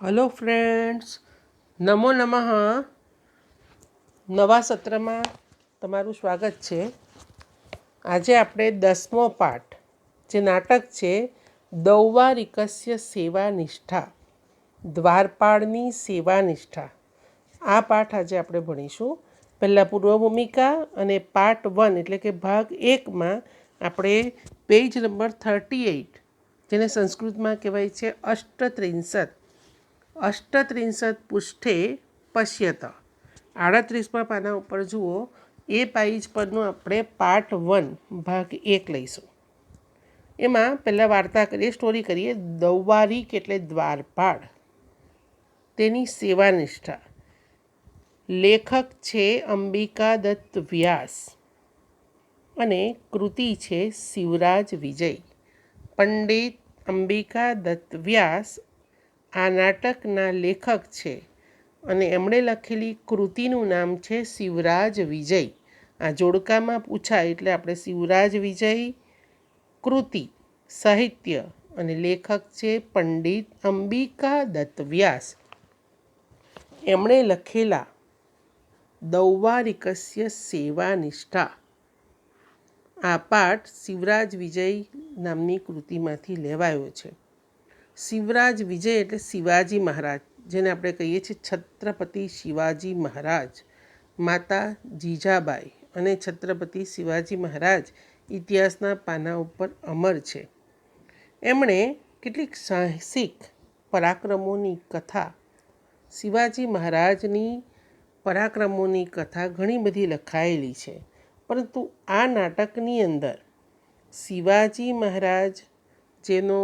Hello friends, નમો નમઃ. નવા સત્રમાં તમારું સ્વાગત છે. આજે આપણે 10મો પાઠ, જે નાટક છે દૌવારિકસ્ય સેવા નિષ્ઠા, દ્વારપાળની સેવા નિષ્ઠા, આ પાઠ આજે આપણે ભણીશું. પહેલાં પૂર્વ ભૂમિકા અને પાર્ટ 1 એટલે કે ભાગ 1માં આપણે પેજ નંબર 38, જેને સંસ્કૃતમાં કહેવાય છે અષ્ટત્રિંશત પૃષ્ઠે પશ્યત, 38મા પાના ઉપર જુઓ. એ પેજ પરનું આપણે પાર્ટ 1 ભાગ 1 લઈશું. એમાં પહેલાં વાર્તા કરીએ, સ્ટોરી કરીએ. દૌવારિક એટલે દ્વારપાળ, તેની સેવાનિષ્ઠા. લેખક છે અંબિકા દત્ત વ્યાસ અને કૃતિ છે શિવરાજ વિજય. પંડિત અંબિકા દત્ત વ્યાસ આ નાટકના લેખક છે અને એમણે લખેલી કૃતિનું નામ છે શિવરાજ વિજય. આ જોડકામાં પૂછાય એટલે આપણે શિવરાજ વિજય, કૃતિ, સાહિત્ય અને લેખક છે પંડિત અંબિકા દત્ત વ્યાસ. એમણે લખેલા દૌવારિકસ્ય સેવા નિષ્ઠા, આ પાઠ શિવરાજ વિજય નામની કૃતિમાંથી લેવાયો છે. શિવરાજ વિજય એટલે શિવાજી મહારાજ, જેને આપણે કહીએ છીએ છત્રપતિ શિવાજી મહારાજ. માતા જીજાબાઈ અને છત્રપતિ શિવાજી મહારાજ ઇતિહાસના પાના ઉપર અમર છે. એમણે કેટલીક સાહસિક પરાક્રમોની કથા, શિવાજી મહારાજની પરાક્રમોની કથા ઘણી બધી લખાયેલી છે. પરંતુ આ નાટકની અંદર શિવાજી મહારાજ, જેનો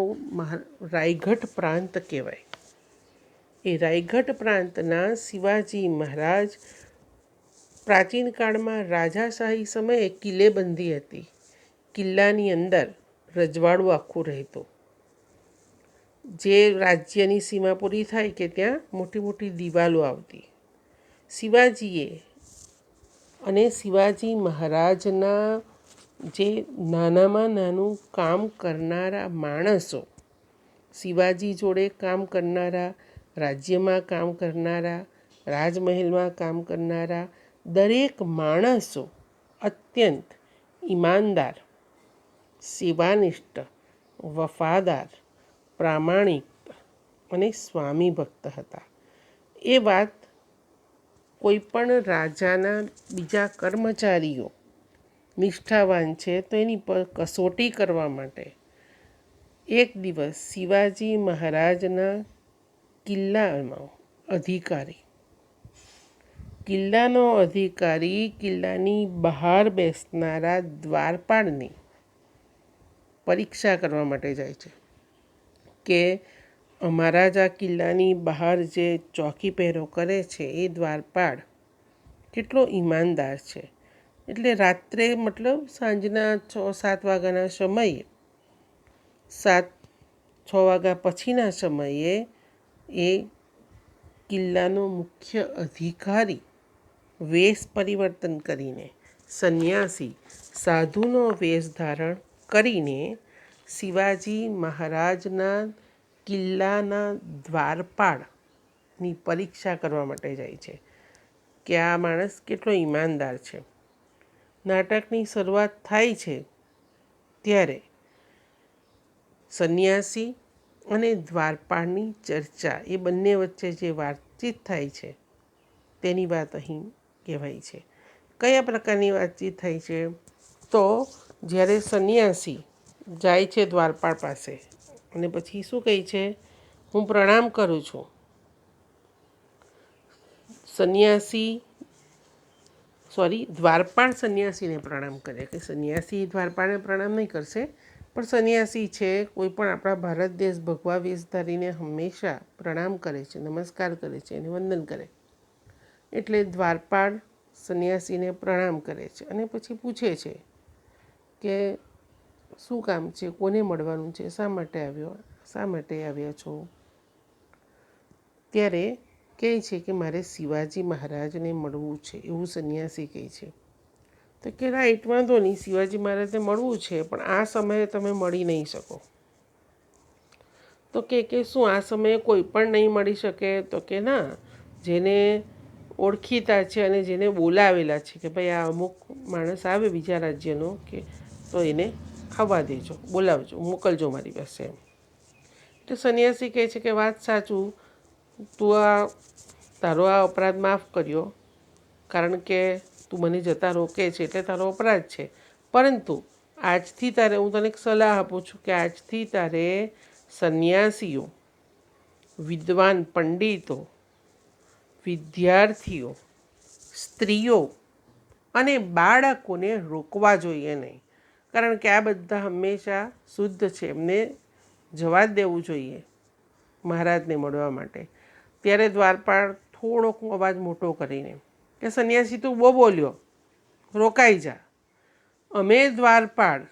રાયગઢ પ્રાંત કહેવાય, એ રાયગઢ પ્રાંતના શિવાજી મહારાજ પ્રાચીન કાળમાં રાજાશાહી સમયે કિલ્લેબંધી હતી. કિલ્લાની અંદર રજવાડું આખું રહેતું. જે રાજ્યની સીમા પૂરી થાય કે ત્યાં મોટી મોટી દિવાલો આવતી. શિવાજીએ અને શિવાજી મહારાજના જે નાનામાં નાનું કામ કરનારા માણસો, શિવાજી જોડે કામ કરનારા, રાજ્યમાં કામ કરનારા, રાજમહેલમાં કામ કરનારા દરેક માણસો અત્યંત ઈમાનદાર, સેવાનિષ્ઠ, વફાદાર, પ્રામાણિક અને સ્વામી ભક્ત હતા. એ વાત કોઈ પણ રાજાના બીજા કર્મચારીઓ નિષ્ઠાવાન છે તો એની પર કસોટી કરવા માટે એક દિવસ શિવાજી મહારાજના કિલ્લાનો અધિકારી કિલ્લાની બહાર બેસનારા દ્વારપાળની પરીક્ષા કરવા માટે જાય છે કે અમારા જ આ કિલ્લાની બહાર જે ચોકી પહેરો કરે છે એ દ્વારપાળ કેટલો ઈમાનદાર છે. એટલે રાત્રે, મતલબ સાંજના 6-7 વાગ્યાના સમયે, 7-6 વાગ્યા પછીના સમયે એ કિલ્લાનો મુખ્ય અધિકારી વેશ પરિવર્તન કરીને, સંન્યાસી સાધુનો વેશ ધારણ કરીને શિવાજી મહારાજના કિલ્લાના દ્વારપાળની પરીક્ષા કરવા માટે જાય છે કે આ માણસ કેટલો ઈમાનદાર છે. નાટકની શરૂઆત થાય છે ત્યારે સંન્યાસી અને દ્વારપાળની ચર્ચા, એ બંને વચ્ચે જે વાતચીત થાય છે તેની વાત અહીં કહેવાય છે. કયા પ્રકારની વાતચીત થાય છે? તો જ્યારે સંન્યાસી જાય છે દ્વારપાળ પાસે અને પછી શું કહે છે? હું પ્રણામ કરું છું. દ્વારપાળ સંન્યાસીને પ્રણામ કરે. કે સંન્યાસી દ્વારપાળને પ્રણામ નહીં કરશે, પણ સંન્યાસી છે, કોઈ પણ આપણા ભારત દેશ ભગવા વેશ ધારીને હંમેશા પ્રણામ કરે છે, નમસ્કાર કરે છે, એને વંદન કરે. એટલે દ્વારપાળ સંન્યાસીને પ્રણામ કરે છે અને પછી પૂછે છે કે શું કામ છે, કોને મળવાનું છે, શા માટે આવ્યા છો? ત્યારે કહે છે કે મારે શિવાજી મહારાજને મળવું છે, એવું સંન્યાસી કહે છે. તો કે રાઈટ, વાંધો નહીં, શિવાજી મહારાજને મળવું છે, પણ આ સમયે તમે મળી નહીં શકો. તો કે શું આ સમયે કોઈ પણ નહીં મળી શકે? તો કે ના, જેને ઓળખીતા છે અને જેને બોલાવેલા છે કે ભાઈ આ અમુક માણસ આવે બીજા રાજ્યનો કે તો એને આવવા દેજો, બોલાવજો, મોકલજો મારી પાસે એમ. તો સંન્યાસી કહે છે કે વાત સાચું, તું તારો આ અપરાધ માફ કર્યો, કારણ કે તું મને જતા રોકે છે એટલે તારો અપરાધ છે. પરંતુ આજથી તારે હું તને એક સલાહ આપું છું કે આજથી તારે સંન્યાસીઓ, વિદ્વાન પંડિતો, વિદ્યાર્થીઓ, સ્ત્રીઓ અને બાળકોને રોકવા જોઈએ નહીં, કારણ કે આ બધા હંમેશા શુદ્ધ છે, એમને જવા જ દેવું જોઈએ મહારાજને મળવા માટે. ત્યારે દ્વારપાળ થોડોક અવાજ મોટો કરીને કે સંન્યાસી તું બહુ બોલ્યો, રોકાઈ જા. અમે દ્વારપાળ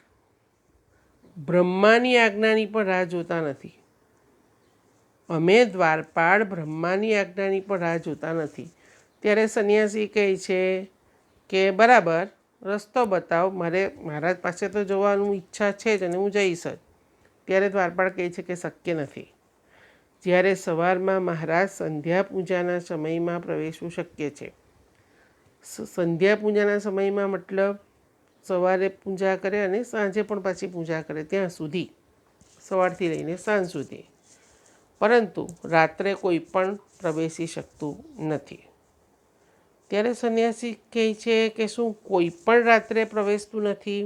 બ્રહ્માની આજ્ઞાની પણ રાહ જોતા નથી. અમે દ્વારપાળ બ્રહ્માની આજ્ઞાની પણ રાહ જોતા નથી. ત્યારે સંન્યાસી કહે છે કે બરાબર, રસ્તો બતાવ, મારે મહારાજ પાસે તો જવાનું ઈચ્છા છે જ અને હું જઈશ જ. ત્યારે દ્વારપાળ કહે છે કે શક્ય નથી. જ્યારે સવારમાં મહારાજ સંધ્યા પૂજાના સમયમાં પ્રવેશવું શક્ય છે. સંધ્યા પૂજાના સમયમાં મતલબ સવારે પૂજા કરે અને સાંજે પણ પાછી પૂજા કરે, ત્યાં સુધી, સવારથી લઈને સાંજ સુધી. પરંતુ રાત્રે કોઈ પણ પ્રવેશી શકતું નથી. ત્યારે સંન્યાસી કહે છે કે શું કોઈ પણ રાત્રે પ્રવેશતું નથી?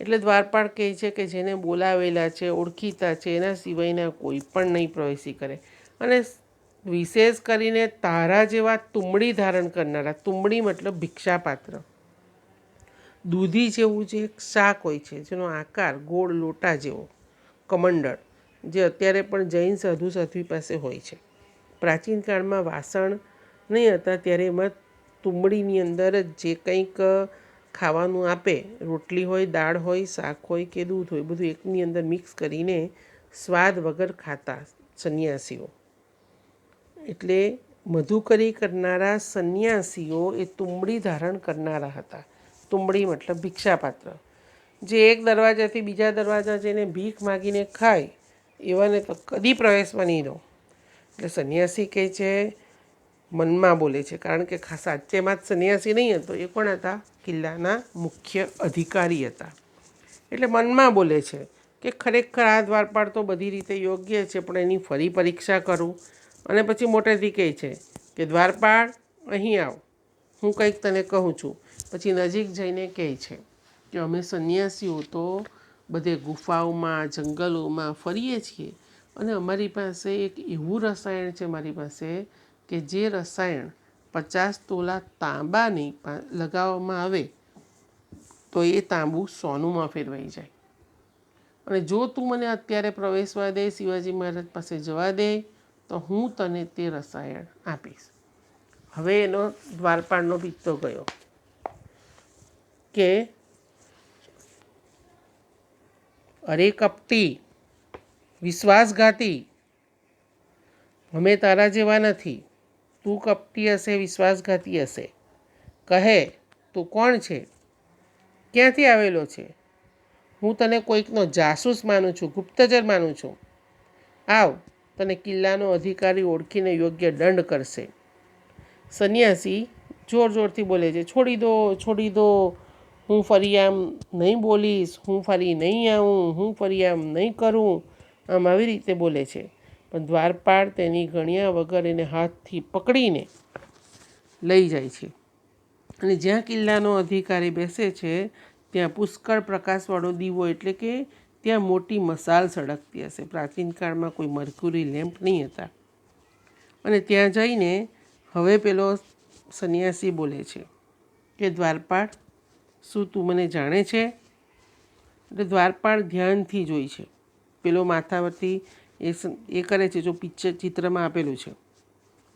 એટલે દ્વારપાળ કહે છે કે જેને બોલાવેલા છે, ઓળખીતા છે, એના સિવાયના કોઈ પણ નહીં પ્રવેશી કરે. અને વિશેષ કરીને તારા જેવા તુંબડી ધારણ કરનારા, તુંબડી મતલબ ભિક્ષાપાત્ર, દૂધી જેવું જે એક શાક હોય છે જેનો આકાર ગોળ લોટા જેવો, કમંડળ, જે અત્યારે પણ જૈન સાધુ સાધ્વી પાસે હોય છે. પ્રાચીન કાળમાં વાસણ નહીં હતા ત્યારે એમાં તુંબડીની અંદર જ જે કંઈક ખાવાનું આપે, રોટલી હોય, દાળ હોય, શાક હોય કે દૂધ હોય, બધું એકની અંદર મિક્સ કરીને સ્વાદ વગર ખાતા સંન્યાસીઓ. એટલે મધુકરી કરનારા સંન્યાસીઓ એ તુંબડી ધારણ કરનારા હતા. તુંબડી મતલબ ભિક્ષાપાત્ર, જે એક દરવાજાથી બીજા દરવાજા જઈને ભીખ માગીને ખાય, એવાને તો કદી પ્રવેશવા નહીં દો. એટલે સંન્યાસી કહે છે, મનમાં બોલે છે, કારણ કે સાચેમાં જ સંન્યાસી નહીં હતો, એ પણ હતા કિલ્લાના મુખ્ય અધિકારી હતા. એટલે મનમાં બોલે છે કે ખરેખર આ દ્વારપાળ તો બધી રીતે યોગ્ય છે, પણ એની ફરી પરીક્ષા કરું. અને પછી મોટેથી કહે છે કે દ્વારપાળ અહીં આવ, હું કંઈક તને કહું છું. પછી નજીક જઈને કહે છે કે અમે સંન્યાસીઓ તો બધે ગુફાઓમાં, જંગલોમાં ફરીએ છીએ અને અમારી પાસે એક એવું રસાયણ છે મારી પાસે કે જે રસાયણ 50 તોલા તાંબાની લગાવવામાં આવે તો એ તાંબુ સોનુમાં ફેરવાઈ જાય. અને જો તું મને અત્યારે પ્રવેશવા દે, શિવાજી મહારાજ પાસે જવા દે, તો હું તને તે રસાયણ આપીશ. હવે એનો દ્વારપાળનો પિત્તો ગયો કે અરે કપટી, વિશ્વાસઘાતી, અમે તારા જેવા નથી. તું કપટી હશે, વિશ્વાસઘાતી હશે. કહે તું કોણ છે, ક્યાંથી આવેલો છે? હું તને કોઈકનો જાસૂસ માનું છું, ગુપ્તચર માનું છું. આવ, તને કિલ્લાનો અધિકારી ઓળખીને યોગ્ય દંડ કરશે. સંન્યાસી જોર જોરથી બોલે છે, છોડી દો, છોડી દો, હું ફરી આમ નહીં બોલીશ, હું ફરી નહીં આવું, હું ફરી આમ નહીં કરું. આમ આવી રીતે બોલે છે. પણ દ્વારપાળ તેની ગણ્યા વગર એને હાથથી પકડીને લઈ જાય છે. અને જ્યાં કિલ્લાનો અધિકારી બેસે છે ત્યાં પુષ્કળ પ્રકાશવાળો દીવો, એટલે કે ત્યાં મોટી મસાલ સળગતી હશે. પ્રાચીન કાળમાં કોઈ મર્ક્યુરી લેમ્પ નહીં હતા. અને ત્યાં જઈને હવે પેલો સંન્યાસી બોલે છે કે દ્વારપાળ, શું તું મને જાણે છે? એટલે દ્વારપાળ ધ્યાનથી જોઈ છે. પેલો માથાવરથી એ કરે છે, જો ચિત્રમાં આપેલું છે,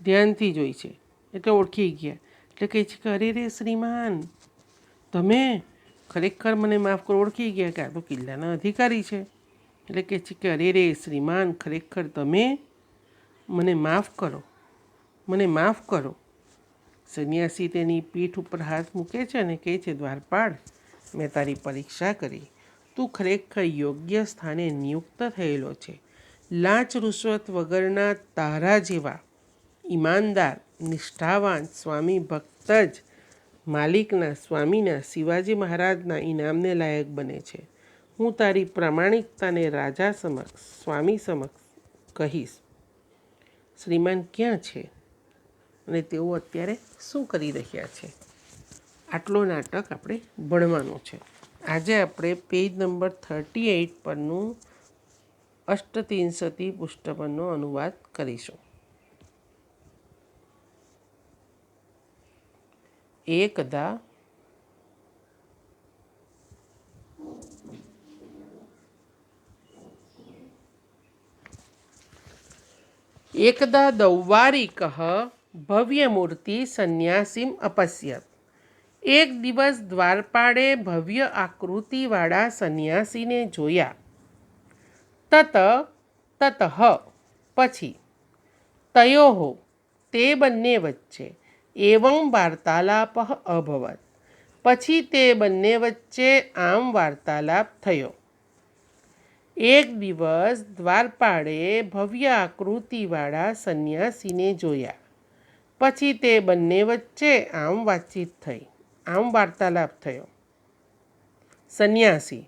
ધ્યાનથી જોઈ છે એટલે ઓળખી ગયા. એટલે કહે છે કે અરે રે શ્રીમાન, તમે ખરેખર મને માફ કરો. ઓળખી ગયા કે આ તો કિલ્લાના અધિકારી છે. એટલે કહે છે કે અરે રે શ્રીમાન, ખરેખર તમે મને માફ કરો, મને માફ કરો. સંન્યાસી તેની પીઠ ઉપર હાથ મૂકે છે અને કહે છે, દ્વારપાળ, મેં તારી પરીક્ષા કરી. તું ખરેખર યોગ્ય સ્થાને નિયુક્ત થયેલો છે. લાંચ રૂશ્વત વગરના તારા જેવા ઈમાનદાર નિષ્ઠાવાન સ્વામી ભક્ત જ માલિકના સ્વામીના શિવાજી મહારાજના ઇનામને લાયક બને છે. હું તારી પ્રામાણિકતાને રાજા સમક્ષ સ્વામી સમક્ષ કહીશ. શ્રીમાન ક્યાં છે અને તેઓ અત્યારે શું કરી રહ્યા છે? આટલો નાટક આપણે ભણવાનો છે. આજે આપણે પેજ નંબર 38 પરનું અષ્ટત્રિંશતિ પૃષ્ઠ પરનો અનુવાદ કરીશું. એકદા દૌવારિકઃ ભવ્યમૂર્તિ સંન્યાસીમ અપશ્યત. એક દિવસ દ્વારપાળે ભવ્ય આકૃતિવાળા સંન્યાસીને જોયા. તતઃ પછી તયોઃ તે બંને વચ્ચે એવં વાર્તાલાપ અભવત. પછી તે બંને વચ્ચે આમ વાર્તાલાપ થયો. એક દિવસ દ્વારપાળે ભવ્ય આકૃતિવાળા સંન્યાસીને જોયા. પછી તે બંને વચ્ચે આમ વાતચીત થઈ, આમ વાર્તાલાપ થયો. સંન્યાસી: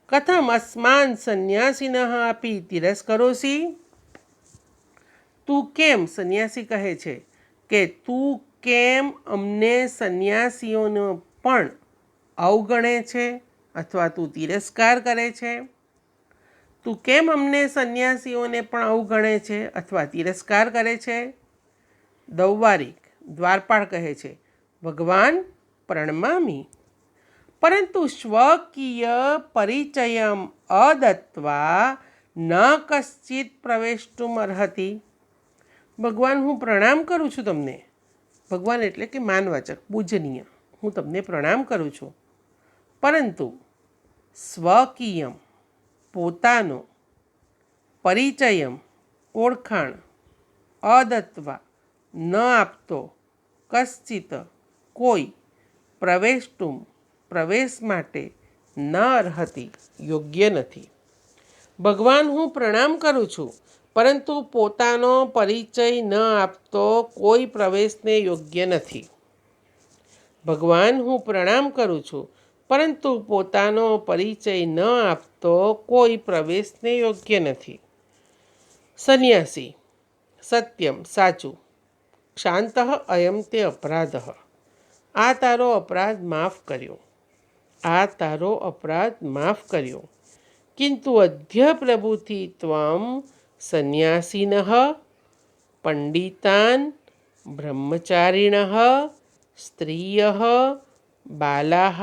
કથમ અસ્માન સંન્યાસિનઃ અપી તિરસ્કરોષિ? તું કેમ, સંન્યાસી કહે છે કે તું કેમ અમને સંન્યાસીઓનો પણ અવગણે છે અથવા તું તિરસ્કાર કરે છે? તું કેમ અમને સંન્યાસીઓને પણ અવગણે છે અથવા તિરસ્કાર કરે છે? દૌવારિક દ્વારપાળ કહે છે, ભગવાન પ્રણમામિ, પરંતુ સ્વકીય પરિચયમ અદત્વા ન કશ્ચિત પ્રવેષ્ટુમ અર્હતિ. ભગવાન, હું પ્રણામ કરું છું તમને. ભગવાન એટલે કે માનવાચક, પૂજનીય. હું તમને પ્રણામ કરું છું, પરંતુ સ્વકીયમ પોતાનો, પરિચયમ ઓળખાણ, અદત્વા ન આપતો, કશ્ચિત કોઈ, પ્રવેષ્ટુમ પ્રવેશ માટે, ન અર્હતિ યોગ્ય નથી. ભગવાન, હું પ્રણામ કરું છું, પરંતુ પોતાનો પરિચય ન આપતો કોઈ પ્રવેશને યોગ્ય નથી. ભગવાન, હું પ્રણામ કરું છું, પરંતુ પોતાનો પરિચય ન આપતો કોઈ પ્રવેશને યોગ્ય નથી. સંન્યાસી: સત્યમ, સાચું. ક્ષાંતઃ અયમ તે અપરાધઃ. આ તારો અપરાધ માફ કર્યો. આ તારો અપરાધ માફ કર્યો. કિંતુ અદ્ય પ્રભુથી ત્વં સંન્યાસિનઃ પંડિતાન બ્રહ્મચારિણઃ સ્ત્રિયઃ બાલાઃ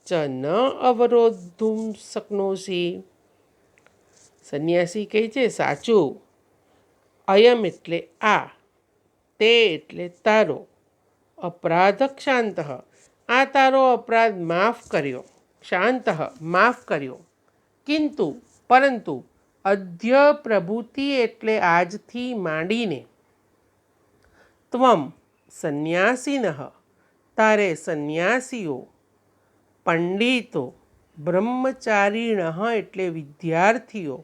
ચ ન અવરોધું શક્નોષિ. સંન્યાસી કહે છે, સાચું. અયમ એટલે આ, તે એટલે તારો, અપરાધ ક્ષાંતઃ આ તારો અપરાધ માફ કર્યો, ક્ષાંતઃ માફ કર્યો. કિંતુ પરંતુ, અદ્ય પ્રભુથી એટલે આજથી માંડીને, ત્વમ સંન્યાસિનઃ તારે સંન્યાસીઓ, પંડિતો બ્રહ્મચારિણઃ એટલે વિદ્યાર્થીઓ,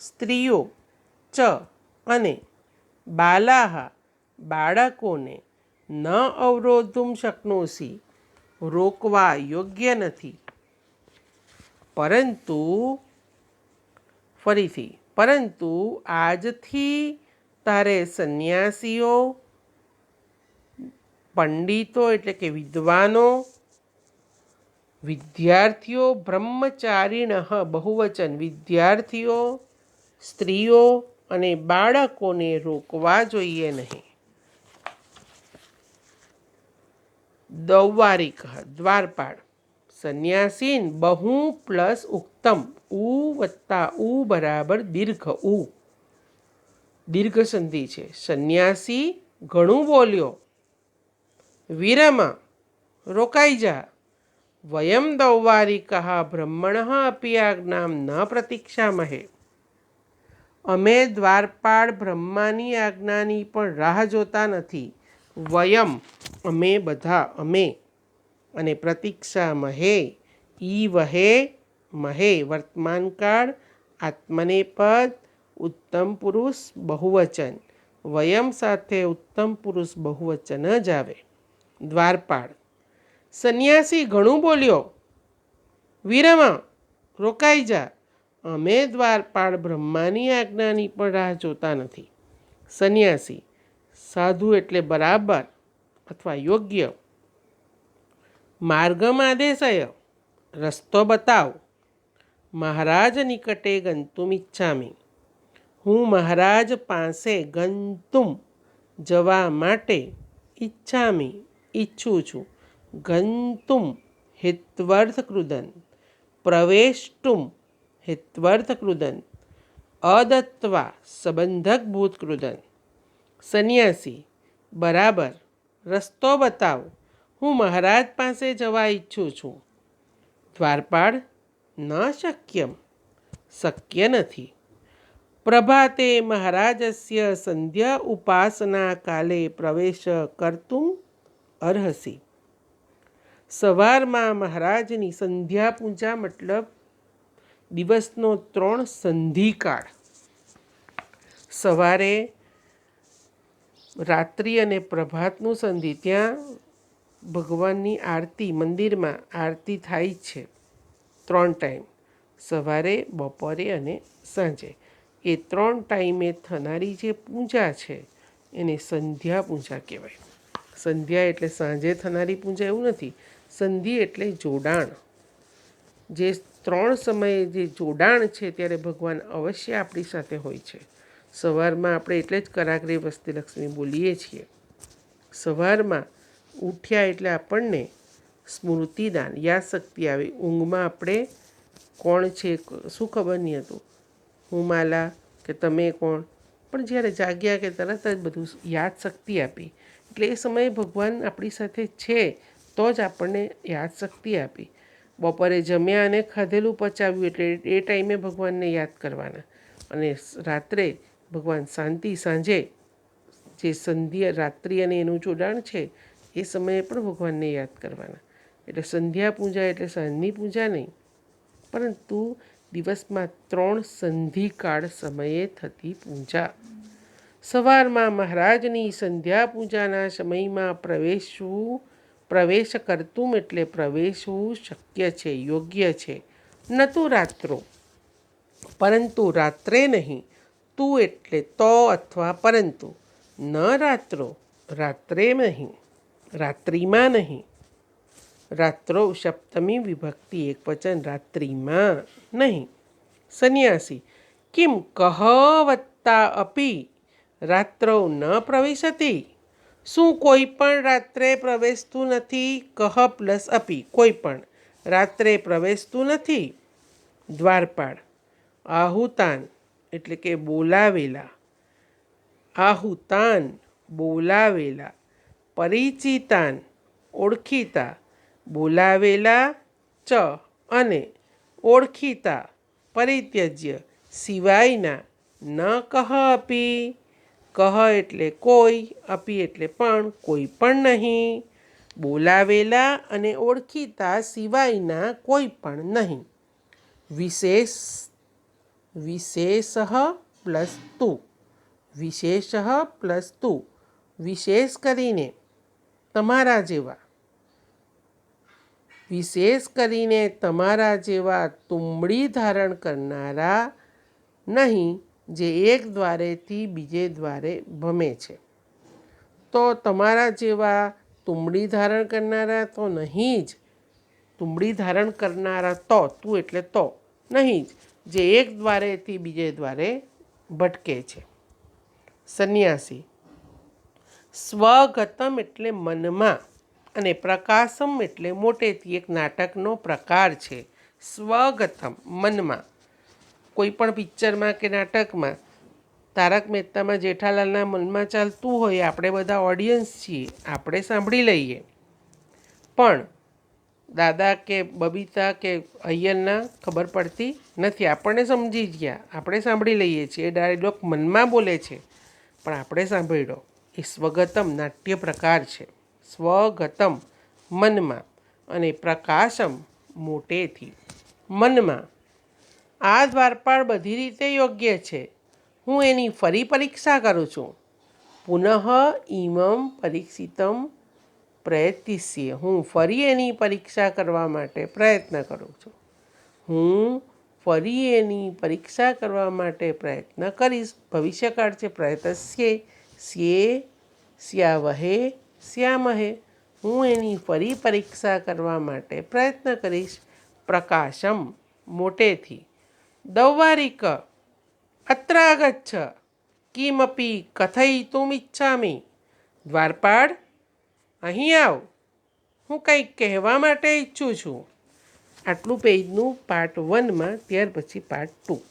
સ્ત્રીઓ ચ અને બાલાહ બાળકોને ન અવરોધું શક્નોષિ રોકવા યોગ્ય નથી. પરંતુ ફરીથી, પરંતુ આજથી તારે સંન્યાસીઓ, પંડિતો એટલે કે વિદ્વાનો, વિદ્યાર્થીઓ, બ્રહ્મચારિણઃ બહુવચન વિદ્યાર્થીઓ, સ્ત્રીઓ અને બાળકોને રોકવા જોઈએ નહીં. દૌવારિક દ્વારપાળ: સંન્યાસીન બહુ પ્લસ ઉક્તમ, ઉ વત્તા ઉ બરાબર દીર્ઘ ઉ, દીર્ઘ સંધિ છે. સંન્યાસી ઘણું બોલ્યો. વિરમ રોકાઈ જા. વયમ દૌવારિકાઃ બ્રહ્મણઃ અપી આજ્ઞામ ન પ્રતીક્ષામહે. અમે દ્વારપાળ બ્રહ્માની આજ્ઞાની પણ રાહ જોતા નથી. વયમ અમે બધા, અમે, અને પ્રતીક્ષા મહે ઈ વહે મહે વર્તમાનકાળ આત્મનેપદ ઉત્તમ પુરુષ બહુવચન, વયમ સાથે ઉત્તમ પુરુષ બહુવચન જ આવે. દ્વારપાળ. સંન્યાસી ઘણું બોલ્યો, વિરમ, રોકાઈ જા. અમે દ્વારપાળ બ્રહ્માની આજ્ઞાની પણ રાહ જોતા નથી. સંન્યાસી. સાધુ એટલે બરાબર અથવા યોગ્ય. માર્ગમ આદેશય, રસ્તો બતાવ. મહારાજ નિકટે ગંતુમ ઈચ્છામિ, હું મહારાજ પાસે ગંતુમ જવા માટે ઈચ્છામિ ઈચ્છું છું. ગંતુમ હેત્વર્થકૃદન, પ્રવેષ્ટુમ હેત્વર્થકૃદન, અદત્વા સંબંધકભૂતકૃદન. સંન્યાસી. બરાબર, રસ્તો બતાવ, હું મહારાજ પાસે જવા ઈચ્છું છું. દ્વારપાળ. ન શક્યમ, શક્ય નથી. પ્રભાતે મહારાજસ્ય સંધ્યા ઉપાસના કાલે પ્રવેશ કર્તુમ અર્હસી. સવારમાં મહારાજની સંધ્યા પૂજા મતલબ દિવસનો 3 સંધિકાળ. સવારે, રાત્રિ અને પ્રભાતનું સંધિ. ત્યાં ભગવાનની આરતી, મંદિરમાં આરતી થાય છે 3 ટાઈમ, સવારે, બપોરે અને સાંજે. એ 3 ટાઈમે થનારી જે પૂજા છે એને સંધ્યા પૂજા કહેવાય. સંધ્યા એટલે સાંજે થનારી પૂજા એવું નથી. સંધિ એટલે જોડાણ. જે 3 સમયે જે જોડાણ છે ત્યારે ભગવાન અવશ્ય આપણી સાથે હોય છે. સવારમાં આપણે એટલે જ કરાગ્રે વસ્તે લક્ષ્મી બોલીએ છીએ. સવારમાં ઉઠ્યા એટલે આપણને સ્મૃતિદાન, યાદશક્તિ આવે. ઊંઘમાં આપણે કોણ છે શું ખબર નહીં હતું, હું માલા કે તમે કોણ, પણ જ્યારે જાગ્યા કે તરત જ બધું યાદશક્તિ આપી. એટલે એ સમયે ભગવાન આપણી સાથે છે તો જ આપણને યાદશક્તિ આપી. બપોરે જમ્યા અને ખાધેલું પચાવ્યું એટલે એ ટાઈમે ભગવાનને યાદ કરવાના. અને રાત્રે ભગવાન શાંતિ, સાંજે જે સંધ્યા, રાત્રિ અને એનું જોડાણ છે એ સમયે પણ ભગવાનને યાદ કરવાના. એટલે સંધ્યા પૂજા એટલે સાંજની પૂજા નહીં, પરંતુ દિવસમાં 3 સંધિકાળ સમયે થતી પૂજા. સવારમાં મહારાજની સંધ્યા પૂજાના સમયમાં પ્રવેશ કરતું એટલે પ્રવેશવું શક્ય છે, યોગ્ય છે. નતું રાત્રો, પરંતુ રાત્રે નહીં. તું એટલે તો અથવા પરંતુ. ન રાત્રો, રાત્રે નહીં, રાત્રિમાં નહીં. રાત્રો સપ્તમી વિભક્તિ એકવચન, રાત્રિમાં નહીં. સંન્યાસી. કિમ કહ વત્તા અપી રાત્રૌ ન પ્રવિશતિ. શું કોઈ પણ રાત્રે પ્રવેશતું નથી? કહ પ્લસ અપી, કોઈ પણ રાત્રે પ્રવેશતું નથી. દ્વારપાળ. આહુતાન એટલે કે બોલાવેલા. આહુતાન બોલાવેલા. પરિચિતાન ઓળખીતા. બોલાવેલા ચ અને ઓળખીતા પરિત્યજ્ય સિવાયના. ન કહ અપી, કહ એટલે કોઈ, અપી એટલે પણ, કોઈ પણ નહીં. બોલાવેલા અને ઓળખીતા સિવાયના કોઈ પણ નહીં. વિશેષ પ્લસ તું. વિશેષ પ્લસ તું. વિશેષ કરીને તમારા જેવા. વિશેષ કરીને તમારા જેવા તુંબડી ધારણ કરનારા નહીં, જે એક દ્વારેથી બીજે દ્વારે ભમે છે. તો તમારા જેવા તુંબડી ધારણ કરનારા તો નહીં જ. તુંબડી ધારણ કરનારા તો, તું એટલે તો નહીં જ, જે એક દ્વારેથી બીજે દ્વારે ભટકે છે. સંન્યાસી. સ્વગતમ એટલે મનમાં, અને પ્રકાશમ એટલે મોટેથી. એક નાટકનો પ્રકાર છે. સ્વગતમ મનમાં. કોઈ પણ પિક્ચરમાં કે નાટકમાં તારક મહેતામાં જેઠાલાલના મનમાં ચાલતું હોય, આપણે બધા ઓડિયન્સ છીએ, આપણે સાંભળી લઈએ. પણ દાદા કે બબીતા કે અય્યરના ખબર પડતી નથી. આપણને સમજી ગયા, આપણે સાંભળી લઈએ છીએ. એ ડાયલોગ મનમાં બોલે છે પણ આપણે સાંભળ્યો. એ સ્વગતમ નાટ્ય પ્રકાર છે. સ્વગતમ મનમાં અને પ્રકાશમ મોટેથી. મનમાં. આ દ્વારપાળ બધી રીતે યોગ્ય છે. હું એની ફરી પરીક્ષા કરું છું. પુનઃ ઇમમ પરીક્ષિતમ પ્રયતિષ્યે. હું ફરી એની પરીક્ષા કરવા માટે પ્રયત્ન કરું છું. હું ફરી એની પરીક્ષા કરવા માટે પ્રયત્ન કરીશ. ભવિષ્યકાળ છે પ્રયતસ્યે, સ્યે, સ્યાવહે, શ્યામહે. હું એની ફરી પરીક્ષા કરવા માટે પ્રયત્ન કરીશ. પ્રકાશમ, મોટેથી. દૌવારિક, અત્ર આગચ્છ, કિમપી કથયિતુમ ઇચ્છામિ. દ્વારપાળ, અહીં આવ, હું કંઈક કહેવા માટે ઈચ્છું છું. આટલું પેજનું પાર્ટ 1માં. ત્યાર પછી પાર્ટ 2.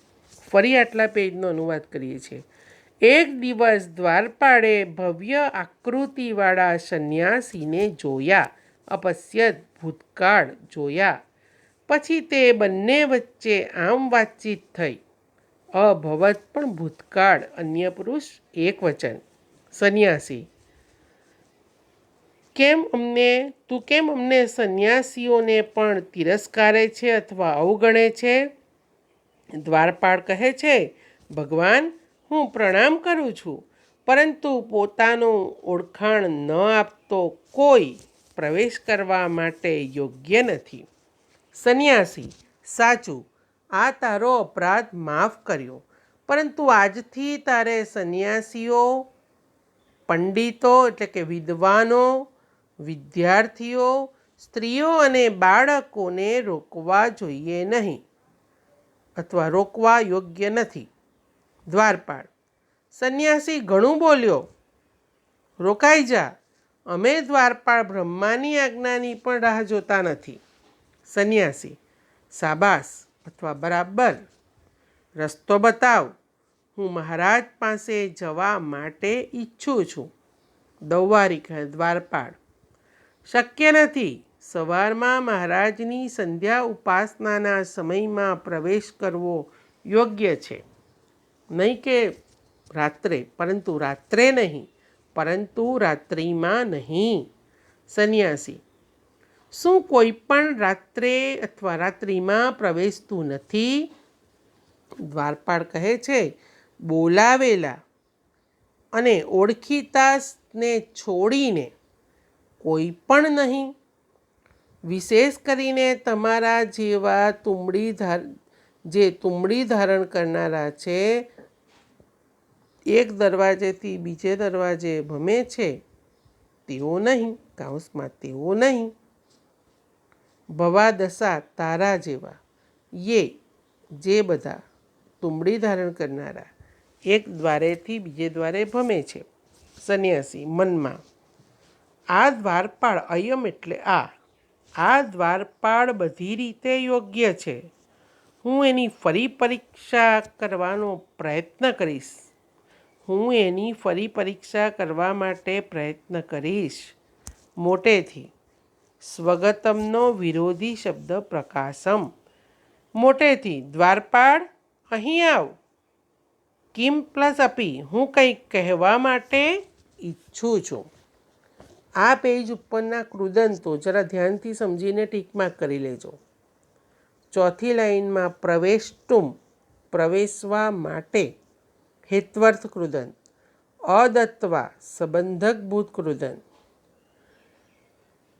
ફરી આટલા પેજનો અનુવાદ કરીએ છીએ. એક દિવસ દ્વારપાળે ભવ્ય આકૃતિવાળા સંન્યાસીને જોયા. અપશ્યત, ભૂતકાળ જોયા. પછી તે બંને વચ્ચે આમ વાતચીત થઈ. અભવત પણ ભૂતકાળ, અન્ય પુરુષ એકવચન. સંન્યાસી, તું કેમ અમને સંન્યાસીઓને પણ તિરસ્કારે છે અથવા અવગણે છે? દ્વારપાળ કહે છે, ભગવાન, હું પ્રણામ કરું છું, પરંતુ પોતાનું ઓળખાણ ન આપતો કોઈ પ્રવેશ કરવા માટે યોગ્ય નથી. સંન્યાસી, સાચું, આ તારો અપરાધ માફ કર્યો, પરંતુ આજથી તારે સંન્યાસીઓ, પંડિતો એટલે કે વિદ્વાનો, વિદ્યાર્થીઓ, સ્ત્રીઓ અને બાળકોને રોકવા જોઈએ નહીં અથવા રોકવા યોગ્ય નથી. દ્વારપાળ, સંન્યાસી ઘણું બોલ્યો, રોકાઈ જા. અમે દ્વારપાળ બ્રહ્માની આજ્ઞાની પણ રાહ જોતા નથી. સંન્યાસી, સાબાસ અથવા બરાબર, રસ્તો બતાવ. હું મહારાજ પાસે જવા માટે ઈચ્છું છું. દૌવારિક, દ્વારપાળ, શક્ય નથી. સવારમાં મહારાજની સંધ્યા ઉપાસનાના સમયમાં પ્રવેશ કરવો યોગ્ય છે. નહીં કે રાત્રે, પરંતુ રાત્રે નહીં, પરંતુ રાત્રિમાં નહીં. સંન્યાસી, શું કોઈ પણ રાત્રે અથવા રાત્રિમાં પ્રવેશતું નથી? દ્વારપાળ કહે છે, બોલાવેલા અને ઓળખીતાને છોડીને કોઈ પણ નહીં. વિશેષ કરીને તમારા જેવા તુંબડી ધારણ કરનારા છે, એક દરવાજેથી બીજે દરવાજે ભમે છે, તેઓ નહીં. કાઉસમાં તેઓ નહીં. ભવાદશા, તારા જેવા. જે બધા તુંબડી ધારણ કરનારા એક દ્વારેથી બીજે દ્વારે ભમે છે. સંન્યાસી, મનમાં, આ દ્વારપાળ, અયમ એટલે આ દ્વારપાળ બધી રીતે યોગ્ય છે. હું એની ફરી પરીક્ષા કરવાનો પ્રયત્ન કરીશ. હું એની ફરી પરીક્ષા કરવા માટે પ્રયત્ન કરીશ. મોટેથી. સ્વગતમનો વિરોધી શબ્દ પ્રકાશમ. મોટેથી, દ્વારપાળ, અહીં આવ. કિમ પ્લસ અપી, હું કંઈક કહેવા માટે ઈચ્છું છું. આ પેજ ઉપરના કૃદંતો જરા ધ્યાનથી સમજીને ટીકમાર્ક કરી લેજો. ચોથી લાઈનમાં પ્રવેષ્ટુમ, પ્રવેશવા માટે, હેત્વર્થ કૃદંત. અદત્વા, સંબંધકભૂત કૃદંત.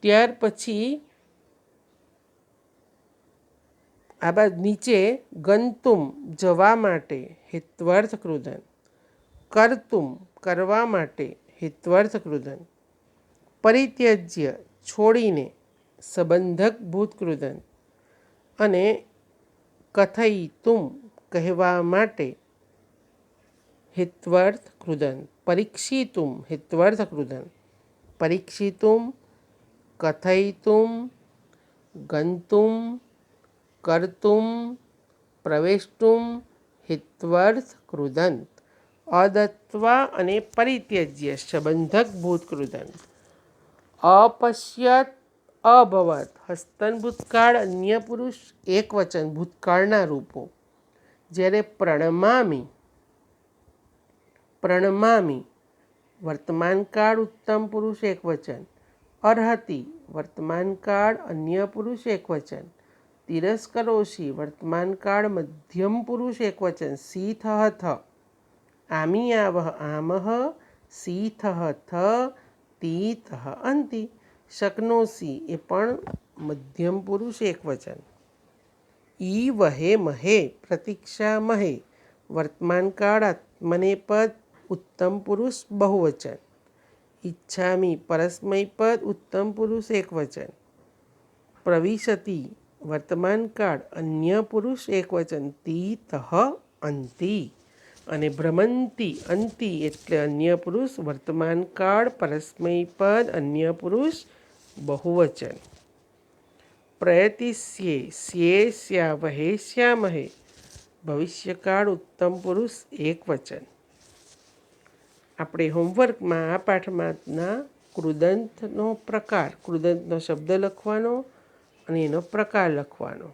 ત્યાર પછી આ બાદ નીચે ગંતુમ, જવા માટે, હેત્વર્થ કૃદંત. કર્તુમ, કરવા માટે, હેત્વર્થ કૃદંત. પરિત્યજ્ય, છોડીને, સંબંધકભૂત કૃદંત. અને કથયિતુમ, કહેવા માટે, હેત્વર્થ કૃદંત. પરીક્ષિતુમ, હેત્વર્થ કૃદંત. પરીક્ષિતુમ, કથયિતુમ, ગંતુમ, કર્તુમ, પ્રવેષ્ટુમ, હિત્વર્થ કૃદંત. અદત્વા અને પરિત્યજ્ય, સંબંધકભૂત કૃદંત. અપશ્યત, અભવત, હસ્તન ભૂતકાળ, અન્ય પુરુષ એકવચન, ભૂતકાળના રૂપો. જ્યારે પ્રણમામી, વર્તમાનકાળ, ઉત્તમ પુરુષ એકવચન. અર્હતિ, વર્તમાનકાળ, અન્ય પુરુષ એકવચન. તિરસ્કરોષિ વર્તમાનકાળ મધ્યમ પુરુષ એકવચન સી થહ થ. આમી આવહ આમહ સી થહ થ તી થહ અંતિ. શક્નોસી એ પણ મધ્યમ પુરુષ એકવચન. ઈ વહે મહે પ્રતીક્ષા મહે વર્તમાનકાળ આત્મનેપદ ઉત્તમ પુરુષ બહુવચન. ઈચ્છામી પરસ્મૈપદ ઉત્તમ પુરુષ એકવચન. પ્રવિશતિ વર્તમાનકાળ અન્ય પુરુષ એકવચન તી તહ અંતિ. અને ભ્રમંતી અંતિ એટલે અન્ય પુરુષ વર્તમાનકાળ પરસ્મૈપદ અન્ય પુરુષ બહુવચન. પ્રયતિષ્યે સ્યે સ્યા વહે શ્યામહે ભવિષ્યકાળ ઉત્તમ પુરુષ એકવચન. આપણે હોમવર્કમાં આ પાઠમાંના કૃદંતનો પ્રકાર, કૃદંતનો શબ્દ લખવાનો અને એનો પ્રકાર લખવાનો.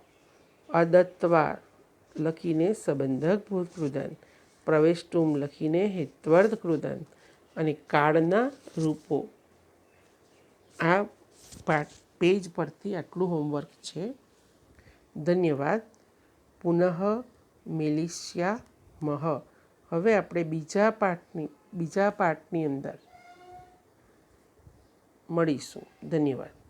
અદત્વા લખીને સંબંધક ભૂતકૃદંત, પ્રવેષ્ટુમ લખીને હેત્વર્ધ કૃદંત અને કાળના રૂપો. આ પેજ પરથી આટલું હોમવર્ક છે. ધન્યવાદ. પુનઃ મેલિષ્યામઃ. હવે આપણે બીજા પાઠની અંદર મળીશું. ધન્યવાદ.